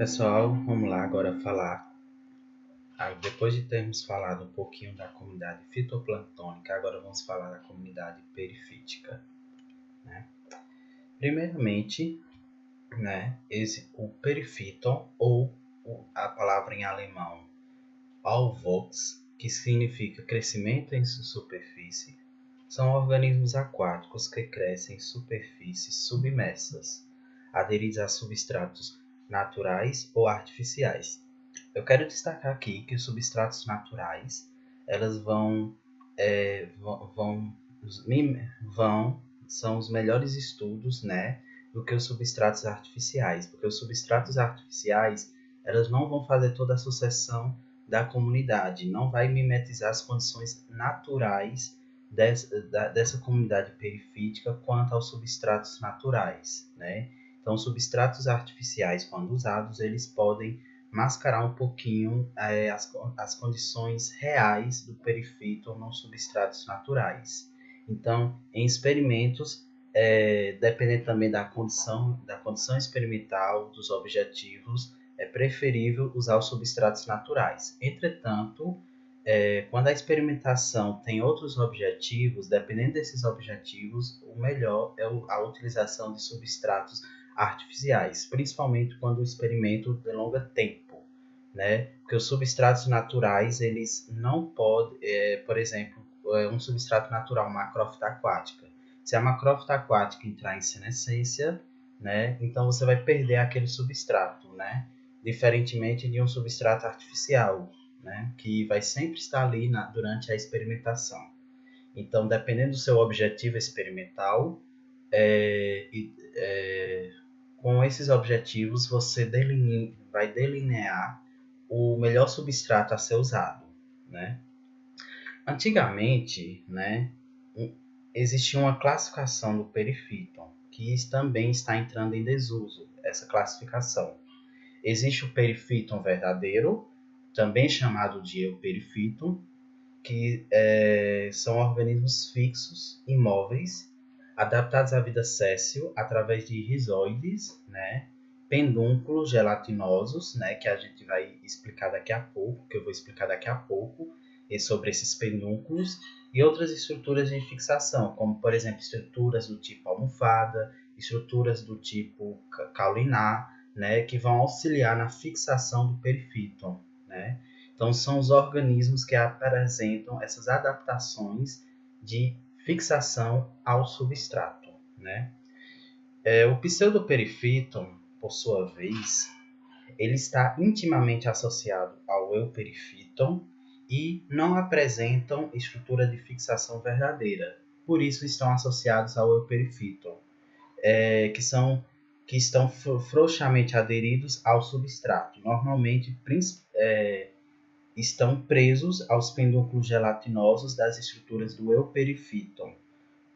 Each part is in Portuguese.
Pessoal, vamos lá agora falar. Depois de termos falado um pouquinho da comunidade fitoplânctônica, agora vamos falar da comunidade perifítica. Né? Primeiramente, o perifíton, ou a palavra em alemão Aufwuchs, que significa crescimento em superfície, são organismos aquáticos que crescem em superfícies submersas, aderidos a substratos naturais ou artificiais. Eu quero destacar aqui que os substratos naturais, elas são os melhores estudos, do que os substratos artificiais, porque os substratos artificiais, elas não vão fazer toda a sucessão da comunidade, não vai mimetizar as condições naturais dessa comunidade perifítica quanto aos substratos naturais, né? Então, os substratos artificiais, quando usados, eles podem mascarar um pouquinho as condições reais do perifíton nos substratos naturais. Então, em experimentos, dependendo também da condição experimental, dos objetivos, é preferível usar os substratos naturais. Entretanto, quando a experimentação tem outros objetivos, dependendo desses objetivos, o melhor é a utilização de substratos artificiais, principalmente quando o experimento delonga tempo, né? Porque os substratos naturais, eles não podem, por exemplo, um substrato natural, macrófita aquática. Se a macrófita aquática entrar em senescência, né, então você vai perder aquele substrato, né? Diferentemente de um substrato artificial, né, que vai sempre estar ali durante a experimentação. Então, dependendo do seu objetivo experimental, com esses objetivos, você vai delinear o melhor substrato a ser usado, né? Antigamente, existia uma classificação do perifíton, que também está entrando em desuso, essa classificação. Existe o perifíton verdadeiro, também chamado de euperifíton, que são organismos fixos, imóveis, adaptados à vida séssil através de rizoides, pendúnculos gelatinosos, que a gente vai explicar daqui a pouco, que eu vou explicar daqui a pouco, sobre esses pendúnculos, e outras estruturas de fixação, como, por exemplo, estruturas do tipo almofada, estruturas do tipo caulinar, que vão auxiliar na fixação do perifíton, Então, são os organismos que apresentam essas adaptações de fixação ao substrato, O pseudoperifíton, por sua vez, ele está intimamente associado ao euperifíton e não apresentam estrutura de fixação verdadeira. Por isso, estão associados ao euperifíton, que estão frouxamente aderidos ao substrato. Normalmente, estão presos aos pendúnculos gelatinosos das estruturas do euperifíton,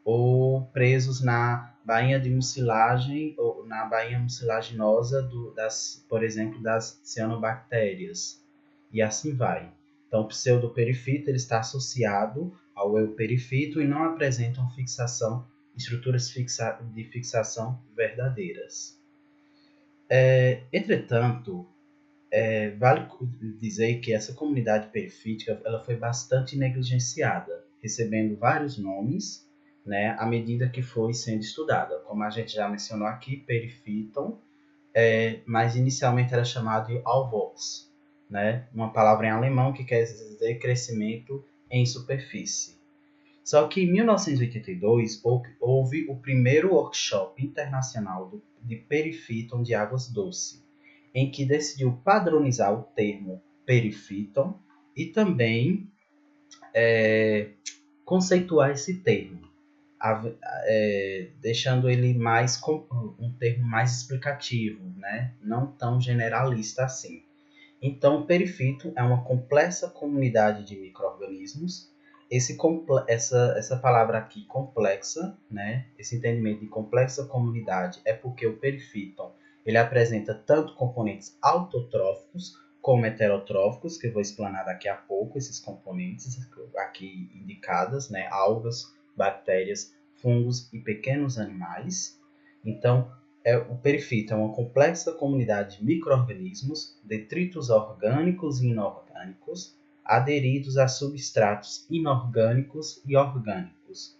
ou presos na bainha de mucilagem ou na bainha mucilaginosa por exemplo, das cianobactérias, e assim vai. Então, o pseudoperifíton ele está associado ao euperifíton e não apresentam estruturas de fixação verdadeiras. Entretanto, vale dizer que essa comunidade perifítica ela foi bastante negligenciada, recebendo vários nomes, à medida que foi sendo estudada. Como a gente já mencionou aqui, perifíton, mas inicialmente era chamado de Aufwuchs, uma palavra em alemão que quer dizer crescimento em superfície. Só que em 1982 houve o primeiro workshop internacional de perifíton de águas doces, em que decidiu padronizar o termo perifíton e também conceituar esse termo, deixando ele um termo mais explicativo, não tão generalista assim. Então, o perifíton é uma complexa comunidade de micro-organismos. Essa palavra aqui, complexa, esse entendimento de complexa comunidade, é porque o perifíton ele apresenta tanto componentes autotróficos como heterotróficos, que eu vou explanar daqui a pouco, esses componentes aqui indicadas, algas, bactérias, fungos e pequenos animais. Então, O perifito é uma complexa comunidade de micro-organismos, detritos orgânicos e inorgânicos, aderidos a substratos inorgânicos e orgânicos.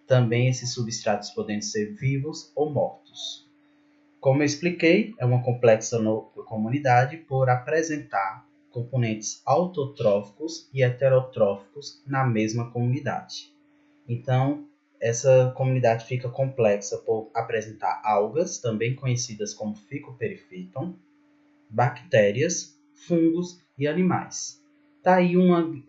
Também esses substratos podem ser vivos ou mortos. Como eu expliquei, é uma complexa comunidade por apresentar componentes autotróficos e heterotróficos na mesma comunidade. Então, essa comunidade fica complexa por apresentar algas, também conhecidas como Phycoperifiton, bactérias, fungos e animais. Tá aí um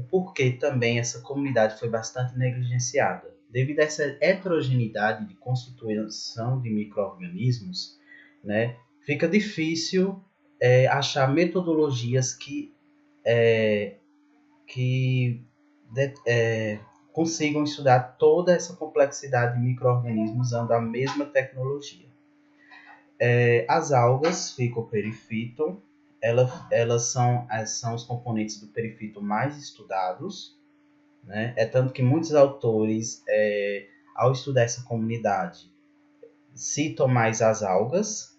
porquê também essa comunidade foi bastante negligenciada. Devido a essa heterogeneidade de constituição de micro-organismos, né, fica difícil achar metodologias que consigam estudar toda essa complexidade de micro-organismos usando a mesma tecnologia. As algas Phycoperifiton, elas são os componentes do perifito mais estudados, né? É tanto que muitos autores, ao estudar essa comunidade, citam mais as algas,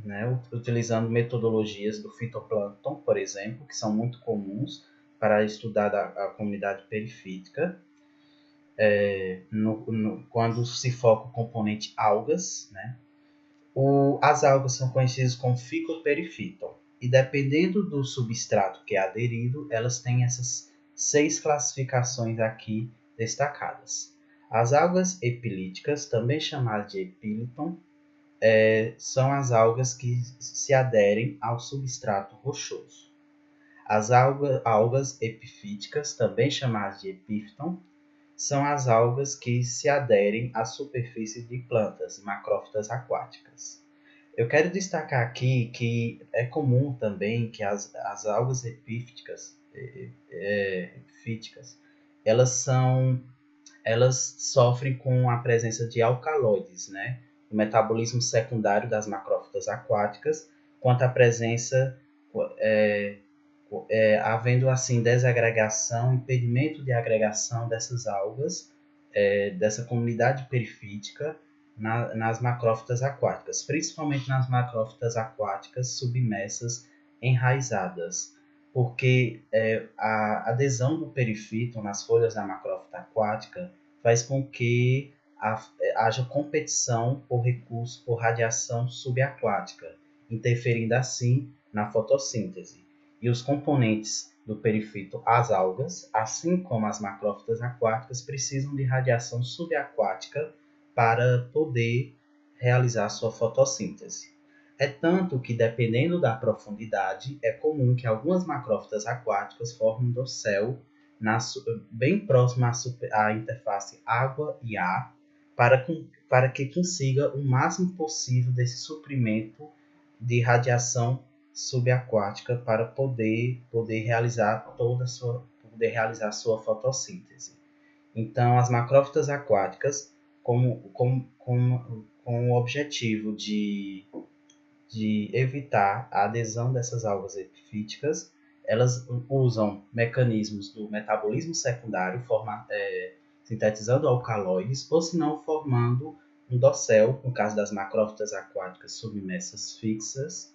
né? Utilizando metodologias do fitoplâncton, por exemplo, que são muito comuns para estudar a comunidade perifítica. Quando se foca o componente algas, né? As algas são conhecidas como Phycoperifiton. E dependendo do substrato que é aderido, elas têm essas 6 classificações aqui destacadas. As algas epilíticas, também chamadas de epíliton, são as algas que se aderem ao substrato rochoso. As algas epifíticas, também chamadas de epífiton, são as algas que se aderem à superfície de plantas, macrófitas aquáticas. Eu quero destacar aqui que é comum também que as algas epífitas, elas sofrem com a presença de alcaloides, né? O metabolismo secundário das macrófitas aquáticas, quanto à presença havendo assim desagregação, impedimento de agregação dessas algas, dessa comunidade perifítica nas macrófitas aquáticas, principalmente nas macrófitas aquáticas submersas enraizadas, porque a adesão do perifito nas folhas da macrófita aquática faz com que haja competição por recurso por radiação subaquática, interferindo assim na fotossíntese. E os componentes do perifito, as algas, assim como as macrófitas aquáticas, precisam de radiação subaquática para poder realizar sua fotossíntese. É tanto que, dependendo da profundidade, é comum que algumas macrófitas aquáticas formem um dossel bem próximo à interface água e ar, para que consiga o máximo possível desse suprimento de radiação subaquática para poder realizar sua fotossíntese. Então, as macrófitas aquáticas, com o objetivo de evitar a adesão dessas algas epifíticas, elas usam mecanismos do metabolismo secundário, sintetizando alcaloides, ou se não formando um dossel, no caso das macrófitas aquáticas submersas fixas,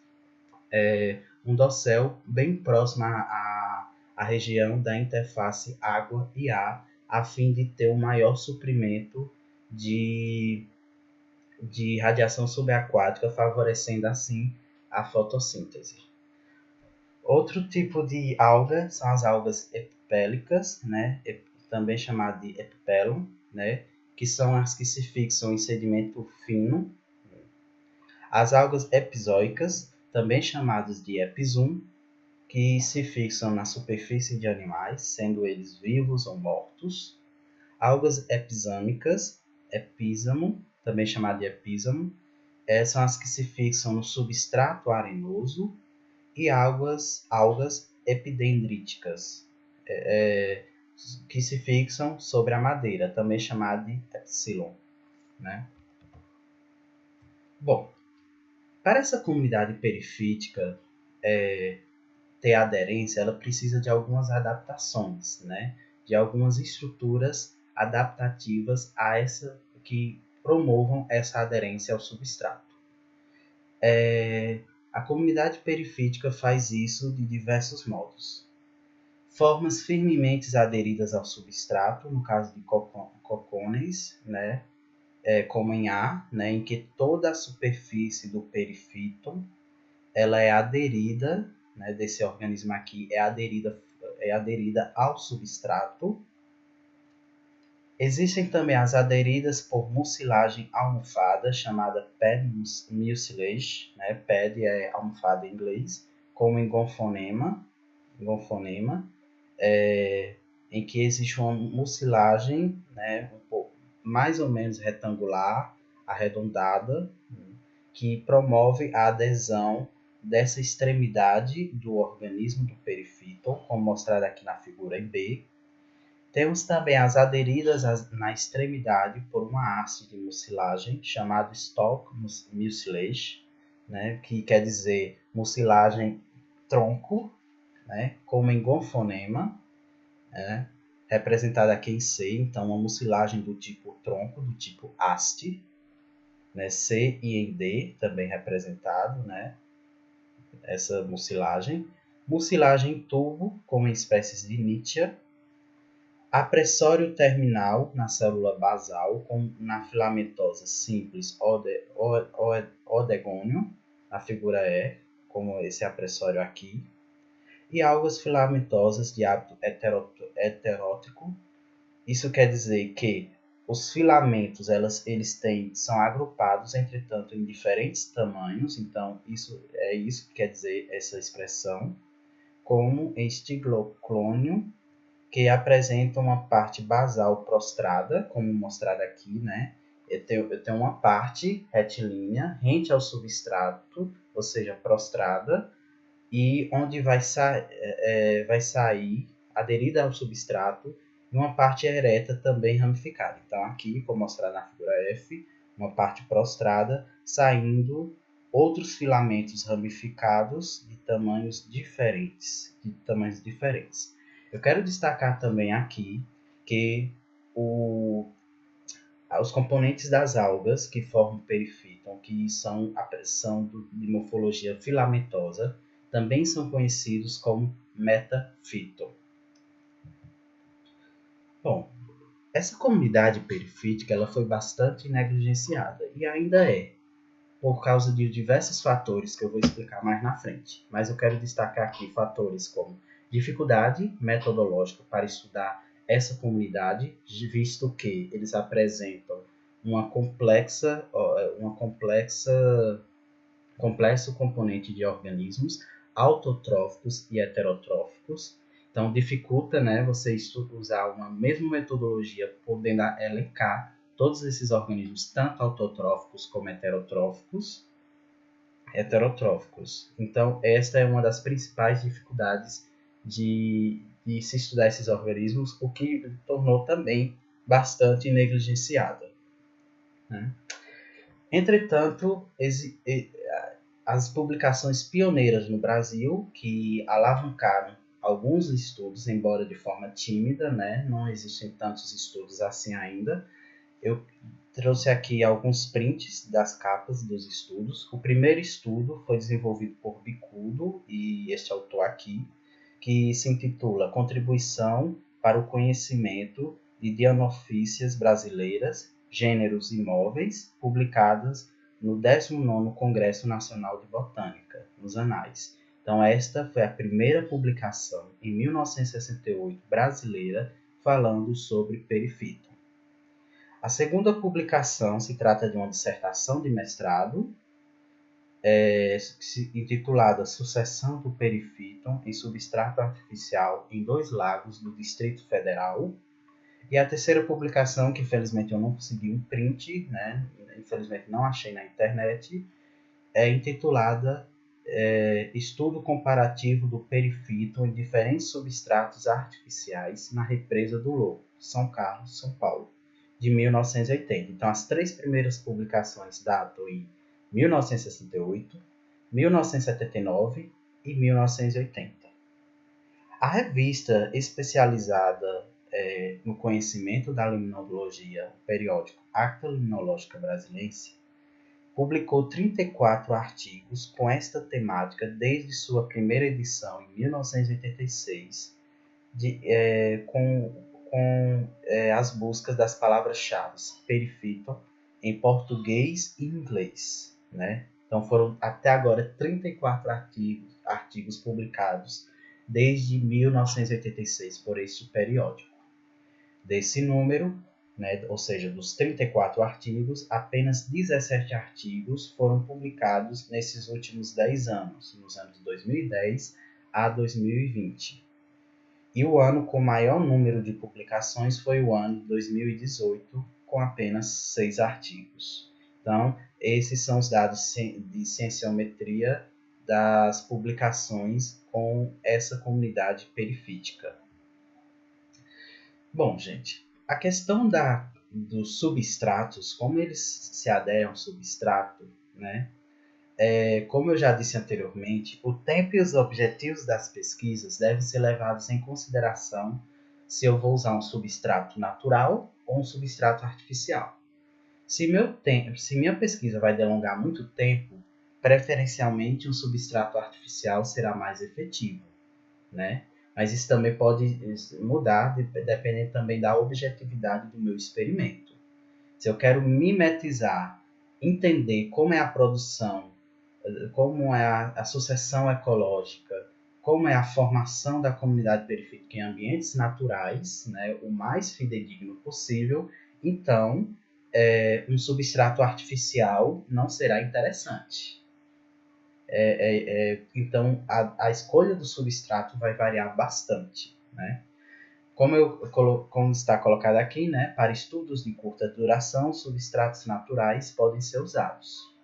um dossel bem próximo à região da interface água e ar, a fim de ter um maior suprimento de radiação subaquática, favorecendo assim a fotossíntese. Outro tipo de alga são as algas epipélicas, né? Também chamado de epipelon, né? Que são as que se fixam em sedimento fino. As algas epizoicas, também chamadas de epizum, que se fixam na superfície de animais, sendo eles vivos ou mortos. Algas epizâmicas, epísamo, também chamado de epísamo, são as que se fixam no substrato arenoso. E algas epidendríticas, que se fixam sobre a madeira, também chamada de epsilon, né? Bom, para essa comunidade perifítica ter aderência, ela precisa de algumas adaptações, né? De algumas estruturas adaptativas a essa que promovam essa aderência ao substrato. A comunidade perifítica faz isso de diversos modos. Formas firmemente aderidas ao substrato, no caso de cocônes, né, como em A, né, em que toda a superfície do perifíton ela é aderida, né, desse organismo aqui, é aderida ao substrato. Existem também as aderidas por mucilagem almofada, chamada pad mucilage, né? Pad é almofada em inglês, como em gonfonema, em que existe uma mucilagem, né, um pouco, mais ou menos retangular, arredondada, que promove a adesão dessa extremidade do organismo do perifíton, como mostrado aqui na figura em B. Temos também as aderidas na extremidade por uma haste de mucilagem, chamada stalk mucilage, né, que quer dizer mucilagem tronco, né, como em gonfonema, né, representada aqui em C, então uma mucilagem do tipo tronco, do tipo haste, né, C e em D também representado, né, essa mucilagem. Mucilagem em tubo, como em espécies de Nitzschia. Apressório terminal na célula basal, como na filamentosa simples odegônio, a figura E, como esse apressório aqui. E algas filamentosas de hábito heterótico. Isso quer dizer que os filamentos eles são agrupados, entretanto, em diferentes tamanhos. Então, isso que quer dizer essa expressão, como estigloclônio, que apresenta uma parte basal prostrada, como mostrado aqui, né? Eu tenho uma parte retilínea rente ao substrato, ou seja, prostrada, e onde vai sair, aderida ao substrato, uma parte ereta também ramificada. Então, aqui, como mostrado na figura F, uma parte prostrada, saindo outros filamentos ramificados de tamanhos diferentes. Eu quero destacar também aqui que os componentes das algas que formam o perifíton, que são de morfologia filamentosa, também são conhecidos como metafíton. Bom, essa comunidade perifítica ela foi bastante negligenciada e ainda é, por causa de diversos fatores que eu vou explicar mais na frente. Mas eu quero destacar aqui fatores como dificuldade metodológica para estudar essa comunidade, visto que eles apresentam complexo componente de organismos autotróficos e heterotróficos. Então, dificulta, né, você usar uma mesma metodologia, podendo elencar todos esses organismos, tanto autotróficos como heterotróficos. Então, esta é uma das principais dificuldades de se estudar esses organismos, o que tornou também bastante negligenciada, né? Entretanto, as publicações pioneiras no Brasil, que alavancaram alguns estudos, embora de forma tímida, né? Não existem tantos estudos assim ainda. Eu trouxe aqui alguns prints das capas dos estudos. O primeiro estudo foi desenvolvido por Bicudo e este autor aqui, que se intitula Contribuição para o Conhecimento de Dianofícias Brasileiras, Gêneros e Móveis, publicadas no 19º Congresso Nacional de Botânica, nos Anais. Então, esta foi a primeira publicação, em 1968, brasileira, falando sobre perifíton. A segunda publicação se trata de uma dissertação de mestrado, intitulada Sucessão do perifíton em substrato artificial em 2 lagos do Distrito Federal. E a terceira publicação, que infelizmente eu não consegui um print, né? Infelizmente não achei na internet, é intitulada Estudo Comparativo do Perifíton em diferentes substratos artificiais na represa do Lobo, São Carlos, São Paulo, de 1980. Então, as 3 primeiras publicações datam em 1968, 1979 e 1980. A revista especializada no conhecimento da limnologia, o periódico Acta Limnológica Brasiliense, publicou 34 artigos com esta temática desde sua primeira edição em 1986, com as buscas das palavras-chave perifito em português e inglês, né? Então foram até agora 34 artigos publicados desde 1986 por este periódico. Desse número, né, ou seja, dos 34 artigos, apenas 17 artigos foram publicados nesses últimos 10 anos, nos anos 2010 a 2020. E o ano com maior número de publicações foi o ano de 2018, com apenas 6 artigos. Então, esses são os dados de cienciometria das publicações com essa comunidade perifítica. Bom, gente, a questão dos substratos, como eles se aderem ao substrato, né? Como eu já disse anteriormente, o tempo e os objetivos das pesquisas devem ser levados em consideração se eu vou usar um substrato natural ou um substrato artificial. Se minha pesquisa vai delongar muito tempo, preferencialmente um substrato artificial será mais efetivo, né? Mas isso também pode mudar, dependendo também da objetividade do meu experimento. Se eu quero mimetizar, entender como é a produção, como é a sucessão ecológica, como é a formação da comunidade perifítica em ambientes naturais, né, o mais fidedigno possível, então um substrato artificial não será interessante. Então, a escolha do substrato vai variar bastante, né? Como está colocado aqui, né, para estudos de curta duração, substratos naturais podem ser usados,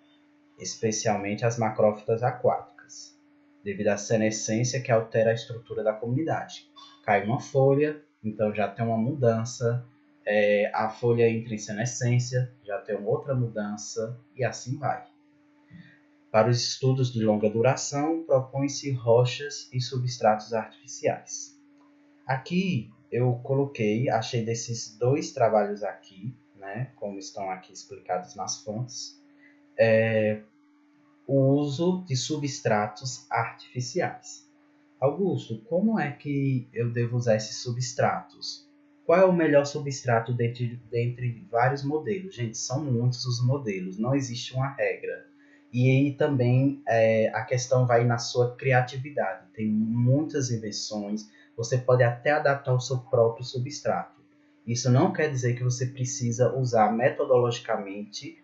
especialmente as macrófitas aquáticas, devido à senescência que altera a estrutura da comunidade. Cai uma folha, então já tem uma mudança, a folha entra em senescência, já tem uma outra mudança, e assim vai. Para os estudos de longa duração, propõe-se rochas e substratos artificiais. Aqui eu achei desses 2 trabalhos aqui, né, como estão aqui explicados nas fontes, o uso de substratos artificiais. Augusto, como é que eu devo usar esses substratos? Qual é o melhor substrato dentre vários modelos? Gente, são muitos os modelos, não existe uma regra. E aí também a questão vai na sua criatividade. Tem muitas invenções, você pode até adaptar o seu próprio substrato. Isso não quer dizer que você precisa usar metodologicamente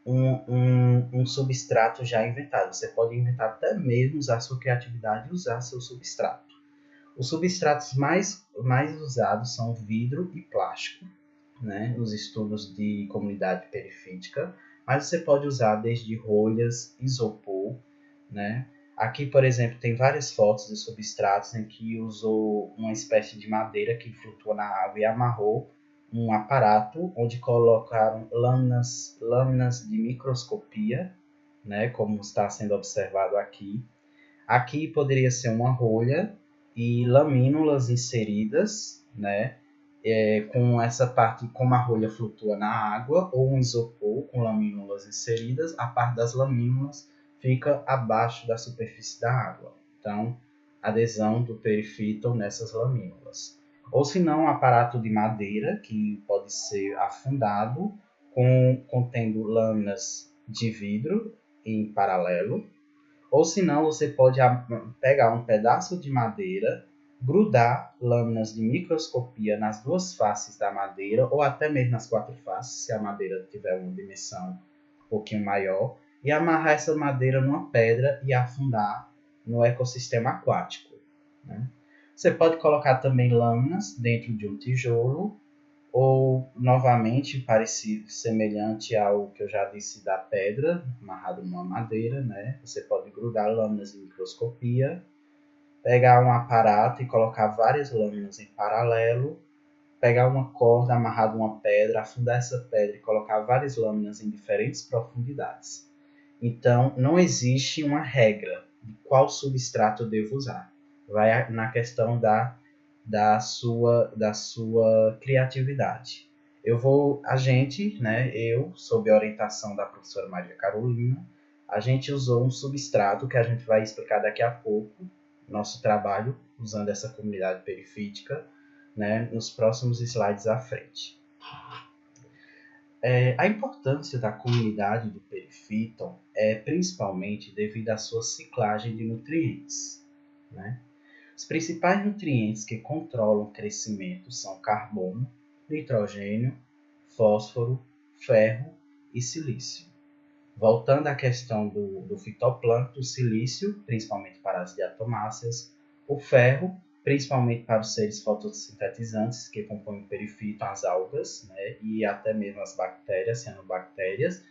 um substrato já inventado. Você pode inventar até mesmo, usar sua criatividade e usar seu substrato. Os substratos mais usados são vidro e plástico, né, nos estudos de comunidade perifítica, mas você pode usar desde rolhas, isopor, né? Aqui, por exemplo, tem várias fotos de substratos em que usou uma espécie de madeira que flutua na água e amarrou um aparato onde colocaram lâminas de microscopia, né, como está sendo observado aqui. Aqui poderia ser uma rolha e lamínulas inseridas, né, com essa parte, como a rolha flutua na água, ou um isopor com lamínulas inseridas, a parte das lamínulas fica abaixo da superfície da água. Então, adesão do perifito nessas lamínulas. Ou se não, um aparato de madeira, que pode ser afundado, contendo lâminas de vidro em paralelo. Ou se não, você pode pegar um pedaço de madeira, grudar lâminas de microscopia nas 2 faces da madeira, ou até mesmo nas 4 faces, se a madeira tiver uma dimensão um pouquinho maior, e amarrar essa madeira numa pedra e afundar no ecossistema aquático, né? Você pode colocar também lâminas dentro de um tijolo, ou novamente parecido, semelhante ao que eu já disse da pedra, amarrado numa madeira, né? Você pode grudar lâminas de microscopia, pegar um aparato e colocar várias lâminas em paralelo, pegar uma corda amarrada a uma pedra, afundar essa pedra e colocar várias lâminas em diferentes profundidades. Então, não existe uma regra de qual substrato eu devo usar. Vai na questão da da sua criatividade. Eu, sob a orientação da professora Maria Carolina, a gente usou um substrato que a gente vai explicar daqui a pouco, nosso trabalho usando essa comunidade perifítica, né, nos próximos slides à frente. A importância da comunidade do perifíton é principalmente devido à sua ciclagem de nutrientes, né? Os principais nutrientes que controlam o crescimento são carbono, nitrogênio, fósforo, ferro e silício. Voltando à questão do fitoplâncton, o silício, principalmente para as diatomáceas, o ferro, principalmente para os seres fotossintetizantes que compõem o perifíton, as algas, né, e até mesmo as bactérias, cianobactérias,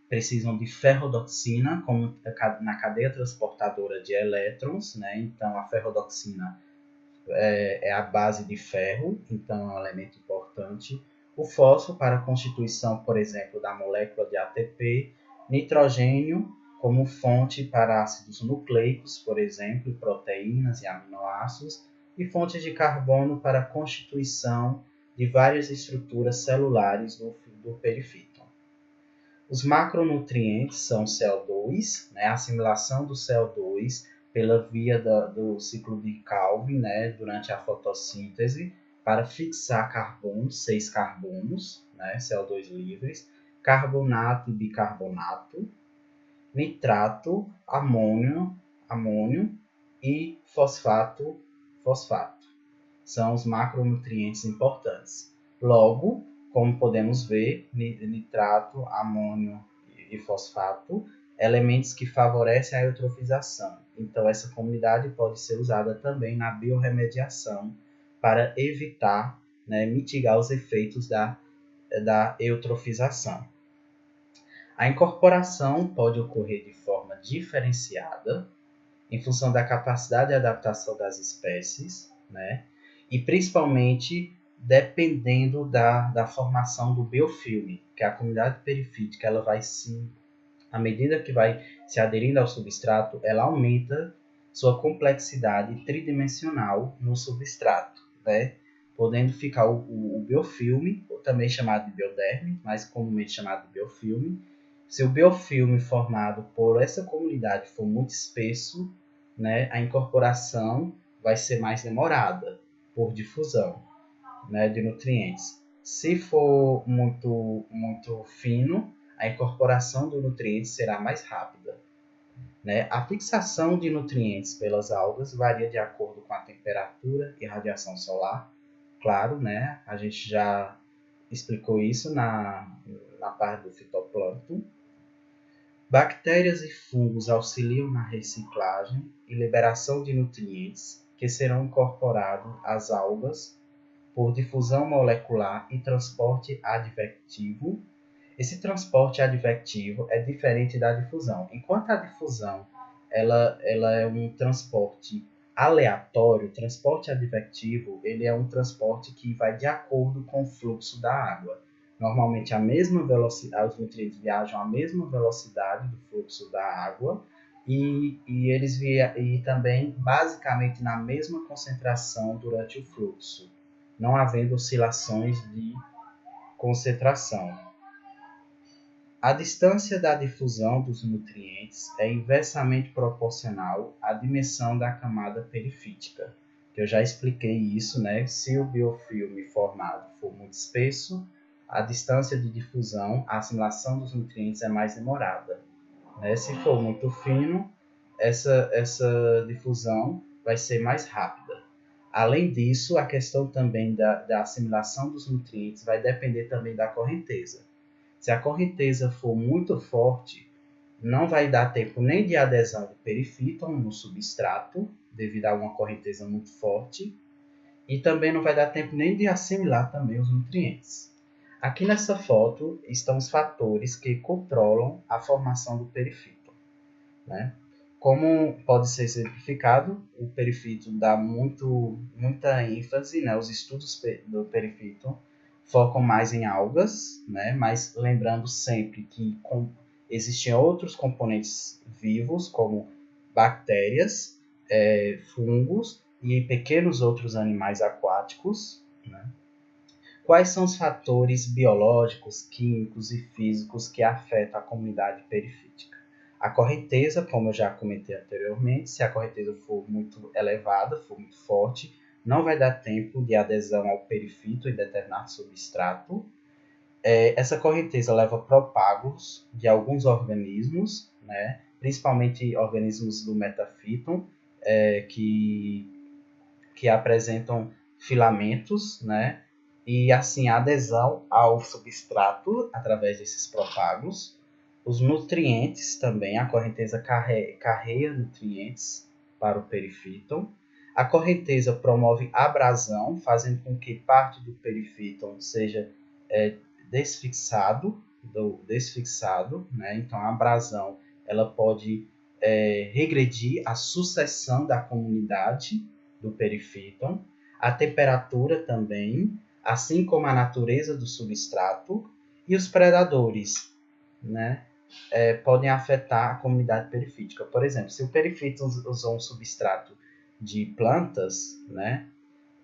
precisam de ferrodoxina como na cadeia transportadora de elétrons, né? Então a ferrodoxina é a base de ferro, então é um elemento importante. O fósforo para a constituição, por exemplo, da molécula de ATP, nitrogênio como fonte para ácidos nucleicos, por exemplo, proteínas e aminoácidos, e fonte de carbono para a constituição de várias estruturas celulares do perifíton. Os macronutrientes são o CO2, né, a assimilação do CO2 pela via do ciclo de Calvin, né, durante a fotossíntese, para fixar carbono, 6 carbonos, né, CO2 livres, carbonato e bicarbonato, nitrato, amônio e fosfato. São os macronutrientes importantes. Logo, como podemos ver, nitrato, amônio e fosfato, elementos que favorecem a eutrofização. Então, essa comunidade pode ser usada também na biorremediação para evitar, né, mitigar os efeitos da eutrofização. A incorporação pode ocorrer de forma diferenciada, em função da capacidade de adaptação das espécies, né, e principalmente dependendo da formação do biofilme, que a comunidade perifítica, ela vai à medida que vai se aderindo ao substrato, ela aumenta sua complexidade tridimensional no substrato, né? Podendo ficar o biofilme, também chamado de bioderme, mais comumente chamado de biofilme. Se o biofilme formado por essa comunidade for muito espesso, né, a incorporação vai ser mais demorada por difusão, né, de nutrientes. Se for muito fino, a incorporação do nutriente será mais rápida, né? A fixação de nutrientes pelas algas varia de acordo com a temperatura e radiação solar. Claro, né? A gente já explicou isso na parte do fitoplâncton. Bactérias e fungos auxiliam na reciclagem e liberação de nutrientes que serão incorporados às algas por difusão molecular e transporte advectivo. Esse transporte advectivo é diferente da difusão. Enquanto a difusão ela é um transporte aleatório, o transporte advectivo ele é um transporte que vai de acordo com o fluxo da água. Normalmente a mesma velocidade, os nutrientes viajam à mesma velocidade do fluxo da água e eles e também basicamente na mesma concentração durante o fluxo, não havendo oscilações de concentração. A distância da difusão dos nutrientes é inversamente proporcional à dimensão da camada perifítica, que eu já expliquei isso, né? Se o biofilme formado for muito espesso, a distância de difusão, a assimilação dos nutrientes é mais demorada, né? Se for muito fino, essa difusão vai ser mais rápida. Além disso, a questão também da assimilação dos nutrientes vai depender também da correnteza. Se a correnteza for muito forte, não vai dar tempo nem de adesão do perifíton no substrato, devido a uma correnteza muito forte, e também não vai dar tempo nem de assimilar também os nutrientes. Aqui nessa foto estão os fatores que controlam a formação do perifíton, né? Como pode ser exemplificado, o perifíton dá muita ênfase, né? Os estudos do perifíton focam mais em algas, né? Mas lembrando sempre que existem outros componentes vivos, como bactérias, fungos e pequenos outros animais aquáticos, né? Quais são os fatores biológicos, químicos e físicos que afetam a comunidade perifítica? A correnteza, como eu já comentei anteriormente, se a correnteza for muito elevada, for muito forte, não vai dar tempo de adesão ao perifito em determinado substrato. Essa correnteza leva propágulos de alguns organismos, né, principalmente organismos do metafíton, que apresentam filamentos, né, e assim adesão ao substrato através desses propágulos. Os nutrientes também, a correnteza carrega nutrientes para o perifíton. A correnteza promove abrasão, fazendo com que parte do perifíton seja desfixado, né? Então a abrasão ela pode regredir a sucessão da comunidade do perifíton, a temperatura também, assim como a natureza do substrato e os predadores, né? Podem afetar a comunidade perifítica. Por exemplo, se o perifíton usou um substrato de plantas, né,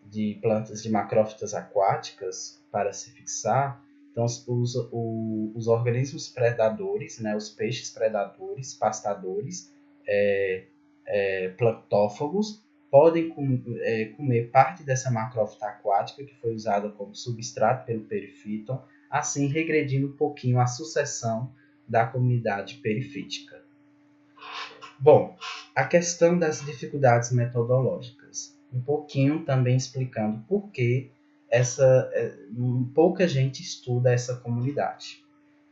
de plantas de macrófitas aquáticas para se fixar, então os organismos predadores, né, os peixes predadores, pastadores, planctófagos, podem comer parte dessa macrófita aquática que foi usada como substrato pelo perifíton, assim regredindo um pouquinho a sucessão da comunidade perifítica. Bom, a questão das dificuldades metodológicas. Um pouquinho também explicando por que pouca gente estuda essa comunidade.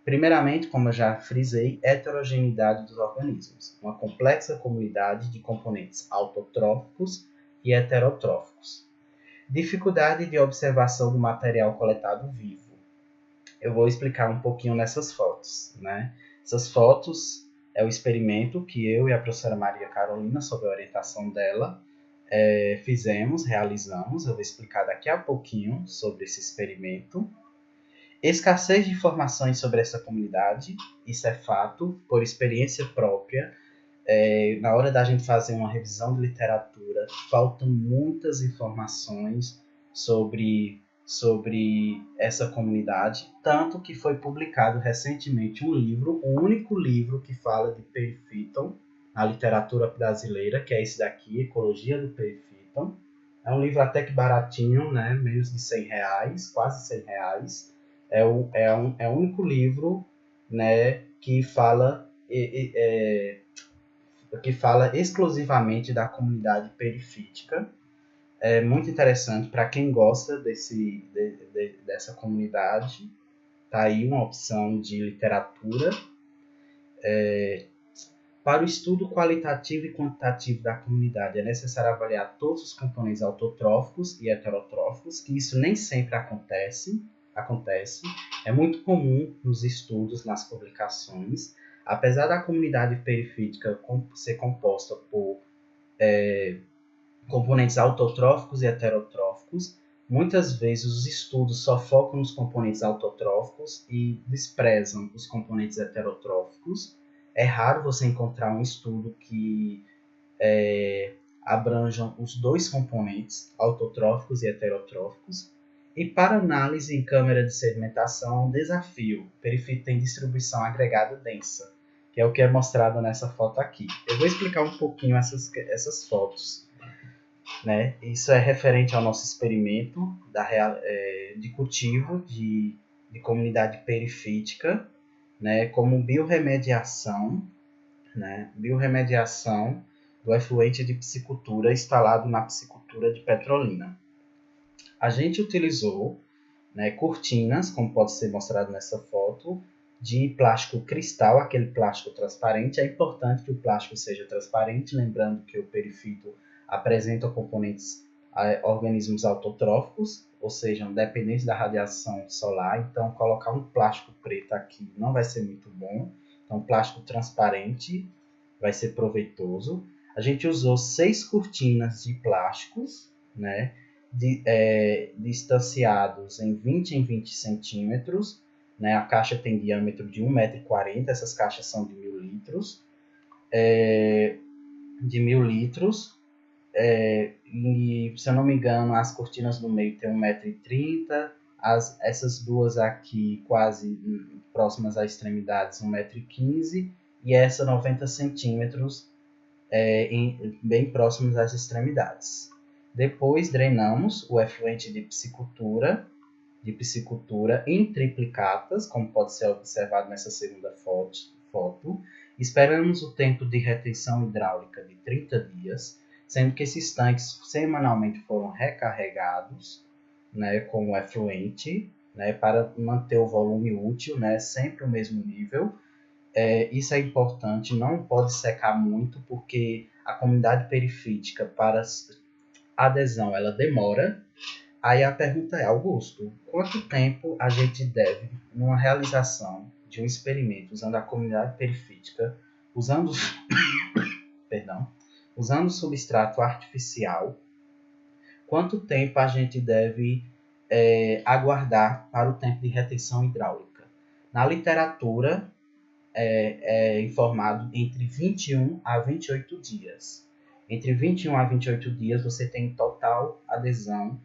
Primeiramente, como eu já frisei, heterogeneidade dos organismos. Uma complexa comunidade de componentes autotróficos e heterotróficos. Dificuldade de observação do material coletado vivo. Eu vou explicar um pouquinho nessas fotos, né? Essas fotos é o experimento que eu e a professora Maria Carolina, sob a orientação dela, realizamos. Eu vou explicar daqui a pouquinho sobre esse experimento. Escassez de informações sobre essa comunidade, isso é fato, por experiência própria. Na hora da gente fazer uma revisão de literatura, faltam muitas informações sobre essa comunidade, tanto que foi publicado recentemente um livro, o único livro que fala de perifíton na literatura brasileira, que é esse daqui, Ecologia do Perifíton. É um livro até que baratinho, né? Menos de R$100, quase R$100. É o único livro, né, que fala exclusivamente da comunidade perifítica. É muito interessante para quem gosta dessa comunidade. Tá aí uma opção de literatura. Para o estudo qualitativo e quantitativo da comunidade, é necessário avaliar todos os componentes autotróficos e heterotróficos, que isso nem sempre acontece. É muito comum nos estudos, nas publicações. Apesar da comunidade perifítica ser composta por componentes autotróficos e heterotróficos, muitas vezes os estudos só focam nos componentes autotróficos e desprezam os componentes heterotróficos. É raro você encontrar um estudo que abranjam os dois componentes, autotróficos e heterotróficos. E para análise em câmara de sedimentação é um desafio. O perifito tem distribuição agregada densa, que é o que é mostrado nessa foto aqui. Eu vou explicar um pouquinho essas fotos. Né? Isso é referente ao nosso experimento de cultivo de comunidade perifítica, né? Como biorremediação, né? Biorremediação do efluente de piscicultura instalado na piscicultura de Petrolina. A gente utilizou, né, cortinas, como pode ser mostrado nessa foto, de plástico cristal, aquele plástico transparente. É importante que o plástico seja transparente, lembrando que o perifito apresenta componentes, organismos autotróficos, ou seja, dependentes da radiação solar. Então, colocar um plástico preto aqui não vai ser muito bom. Então, plástico transparente vai ser proveitoso. A gente usou 6 cortinas de plásticos, né, distanciados em 20 em 20 centímetros. Né? A caixa tem diâmetro de 1,40 m, essas caixas são de 1.000 litros. E, se eu não me engano, as cortinas do meio tem 1,30 m, essas duas aqui quase próximas às extremidades 1,15 m, e essa 90 centímetros bem próximos às extremidades. Depois drenamos o efluente de piscicultura em triplicatas, como pode ser observado nessa segunda foto. Esperamos o tempo de retenção hidráulica de 30 dias, sendo que esses tanques semanalmente foram recarregados, né, com o efluente, né, para manter o volume útil, né, sempre o mesmo nível. Isso é importante, não pode secar muito, porque a comunidade perifítica para adesão ela demora. Aí a pergunta é, Augusto, quanto tempo a gente deve, numa realização de um experimento usando a comunidade perifítica, usando, usando substrato artificial, quanto tempo a gente deve aguardar para o tempo de retenção hidráulica? Na literatura, é informado entre 21 a 28 dias. Entre 21 a 28 dias você tem total adesão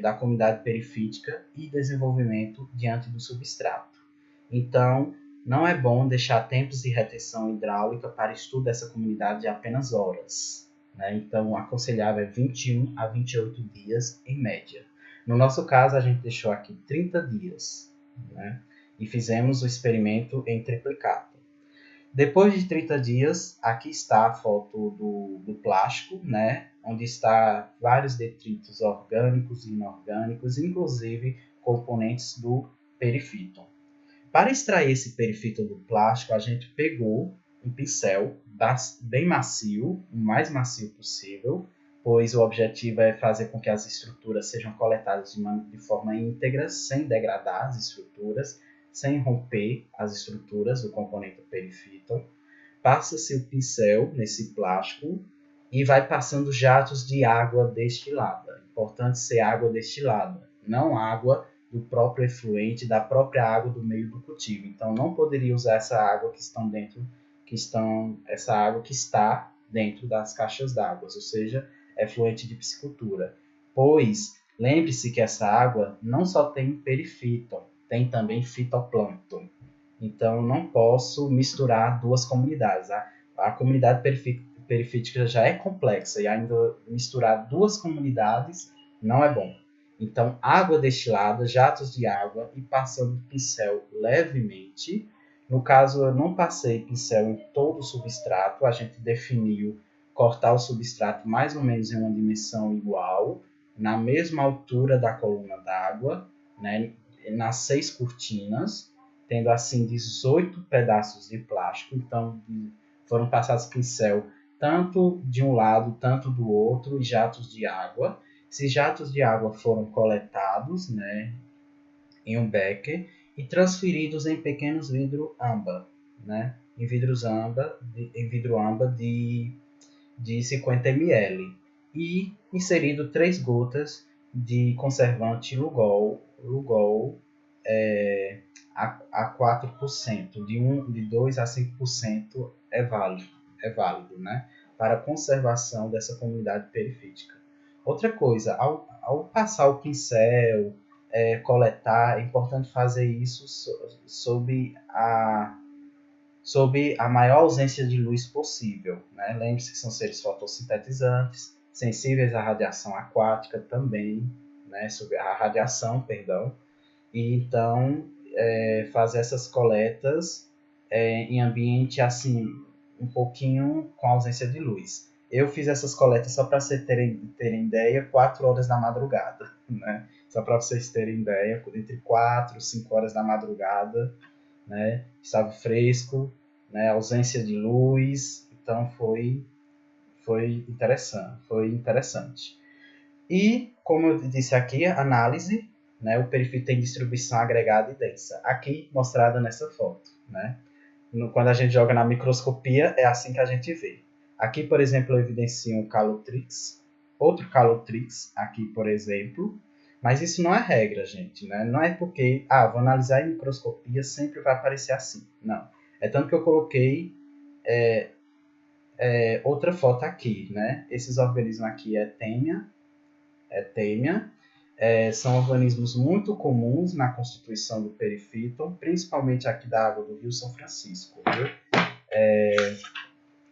da comunidade perifítica e desenvolvimento diante do substrato. Então, não é bom deixar tempos de retenção hidráulica para estudo dessa comunidade de apenas horas, né? Então, o aconselhável é 21 a 28 dias em média. No nosso caso, a gente deixou aqui 30 dias, né? E fizemos o experimento em triplicata. Depois de 30 dias, aqui está a foto do plástico, né? Onde está vários detritos orgânicos e inorgânicos, inclusive componentes do perifito. Para extrair esse perifito do plástico, a gente pegou um pincel bem macio, o mais macio possível, pois o objetivo é fazer com que as estruturas sejam coletadas de forma íntegra, sem degradar as estruturas, sem romper as estruturas do componente perifito. Passa-se o pincel nesse plástico e vai passando jatos de água destilada. Importante ser água destilada, não água do próprio efluente, da própria água do meio do cultivo. Então, não poderia usar essa água essa água que está dentro das caixas d'água, ou seja, efluente de piscicultura. Pois, lembre-se que essa água não só tem perifito, tem também fitoplâncton. Então, não posso misturar duas comunidades. A comunidade perifítica já é complexa e ainda misturar duas comunidades não é bom. Então, água destilada, jatos de água e passando o pincel levemente. No caso, eu não passei pincel em todo o substrato, a gente definiu cortar o substrato mais ou menos em uma dimensão igual, na mesma altura da coluna d'água, né, nas 6 cortinas, tendo assim 18 pedaços de plástico. Então, foram passados pincel tanto de um lado, tanto do outro, e jatos de água. Esses jatos de água foram coletados, né, em um becker e transferidos em pequenos vidro âmbar, né, em vidro âmbar de 50 ml, e inserido 3 gotas de conservante Lugol a 4%, de 2 a 5% é válido, né, para a conservação dessa comunidade perifítica. Outra coisa, ao passar o pincel, coletar, é importante fazer isso sob a maior ausência de luz possível, né? Lembre-se que são seres fotossintetizantes, sensíveis à radiação aquática também, né? Sob a radiação, perdão. E então, fazer essas coletas em ambiente assim, um pouquinho com ausência de luz. Eu fiz essas coletas, só para vocês terem ideia, 4 horas da madrugada, né? Só para vocês terem ideia, entre 4 e 5 horas da madrugada, né? Estava fresco, né? Ausência de luz, então foi interessante. E, como eu disse aqui, a análise, né? O perfil tem distribuição agregada e densa, aqui mostrada nessa foto, né? Quando a gente joga na microscopia, é assim que a gente vê. Aqui, por exemplo, eu evidencio um Calotrix, outro Calotrix, aqui, por exemplo, mas isso não é regra, gente, né? Não é porque, vou analisar em microscopia, sempre vai aparecer assim. Não. É tanto que eu coloquei outra foto aqui, né? Esses organismos aqui têmia, são organismos muito comuns na constituição do perifíton, principalmente aqui da água do Rio São Francisco, viu?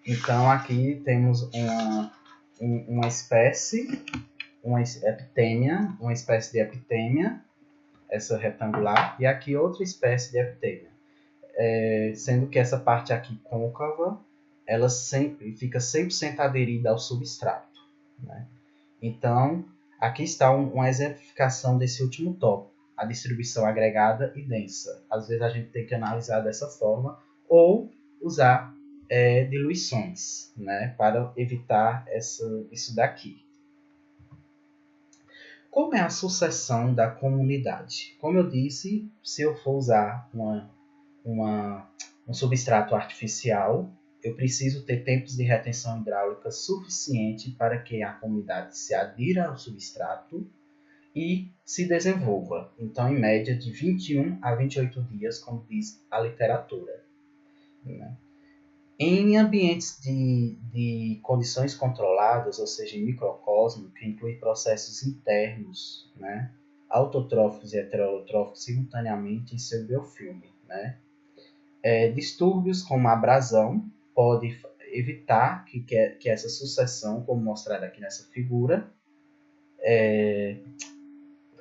Então aqui temos uma espécie, uma espécie de epitêmia, essa retangular, e aqui outra espécie de epitêmia. Sendo que essa parte aqui côncava, ela fica 100% aderida ao substrato, né? Então, aqui está uma exemplificação desse último tópico, a distribuição agregada e densa. Às vezes a gente tem que analisar dessa forma, ou usar diluições, né, para evitar isso daqui. Como é a sucessão da comunidade? Como eu disse, se eu for usar um substrato artificial, eu preciso ter tempos de retenção hidráulica suficiente para que a comunidade se adira ao substrato e se desenvolva. Então, em média, de 21 a 28 dias, como diz a literatura, né? Em ambientes de condições controladas, ou seja, em microcosmo, que inclui processos internos, né, autotróficos e heterotróficos simultaneamente em seu biofilme, né? Distúrbios como a abrasão pode evitar que essa sucessão, como mostrado aqui nessa figura,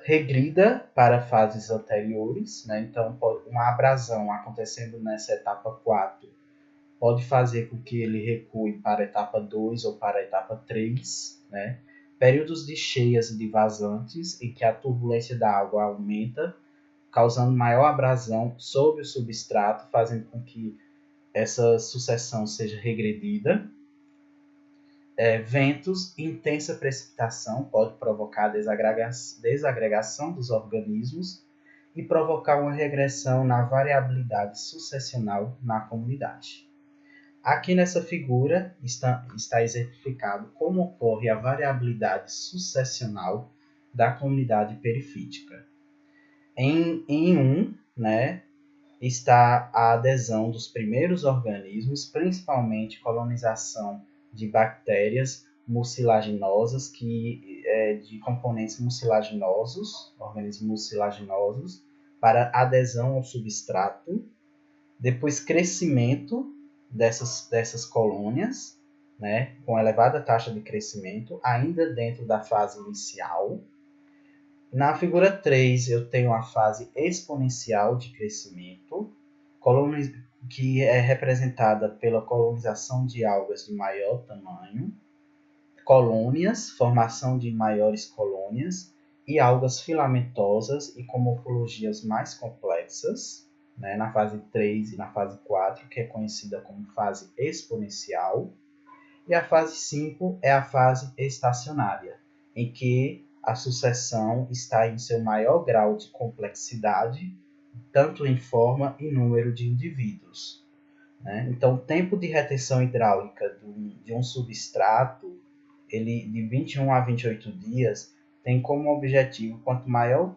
regrida para fases anteriores, né? Então, uma abrasão acontecendo nessa etapa 4 pode fazer com que ele recue para a etapa 2 ou para a etapa 3, né? Períodos de cheias e de vazantes, em que a turbulência da água aumenta, causando maior abrasão sobre o substrato, fazendo com que essa sucessão seja regredida. Ventos e intensa precipitação pode provocar desagregação dos organismos e provocar uma regressão na variabilidade sucessional na comunidade. Aqui nessa figura está exemplificado como ocorre a variabilidade sucessional da comunidade perifítica. Em 1, né, está a adesão dos primeiros organismos, principalmente colonização de bactérias mucilaginosas, de componentes mucilaginosos, organismos mucilaginosos, para adesão ao substrato. Depois, crescimento dessas colônias, né, com elevada taxa de crescimento, ainda dentro da fase inicial. Na figura 3, eu tenho a fase exponencial de crescimento, que é representada pela colonização de algas de maior tamanho, colônias, formação de maiores colônias, e algas filamentosas e com morfologias mais complexas, né, na fase 3 e na fase 4, que é conhecida como fase exponencial. E a fase 5 é a fase estacionária, em que a sucessão está em seu maior grau de complexidade, tanto em forma e número de indivíduos, né? Então, o tempo de retenção hidráulica de um substrato, ele, de 21 a 28 dias, tem como objetivo, quanto maior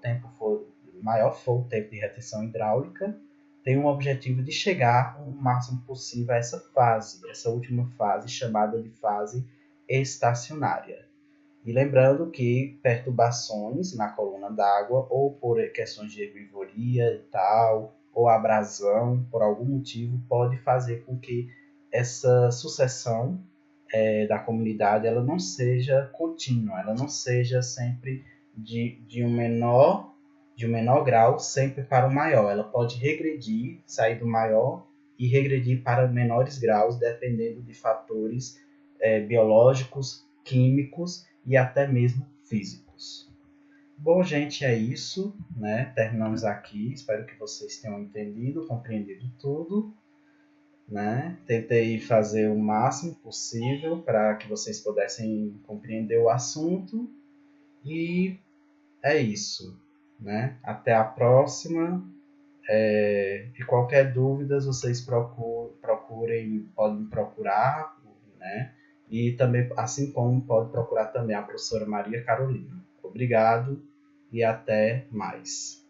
for o tempo de retenção hidráulica, tem um objetivo de chegar o máximo possível a essa última fase, chamada de fase estacionária. E lembrando que perturbações na coluna d'água, ou por questões de herbivoria e tal, ou abrasão, por algum motivo, pode fazer com que essa sucessão da comunidade ela não seja contínua, ela não seja sempre de um menor grau sempre para o maior. Ela pode regredir, sair do maior e regredir para menores graus, dependendo de fatores biológicos, químicos e até mesmo físicos. Bom, gente, é isso, né? Terminamos aqui. Espero que vocês tenham entendido, compreendido tudo, né? Tentei fazer o máximo possível para que vocês pudessem compreender o assunto. E é isso, né? Até a próxima. E qualquer dúvida, vocês podem procurar, né? E também, assim como pode procurar também a professora Maria Carolina. Obrigado e até mais.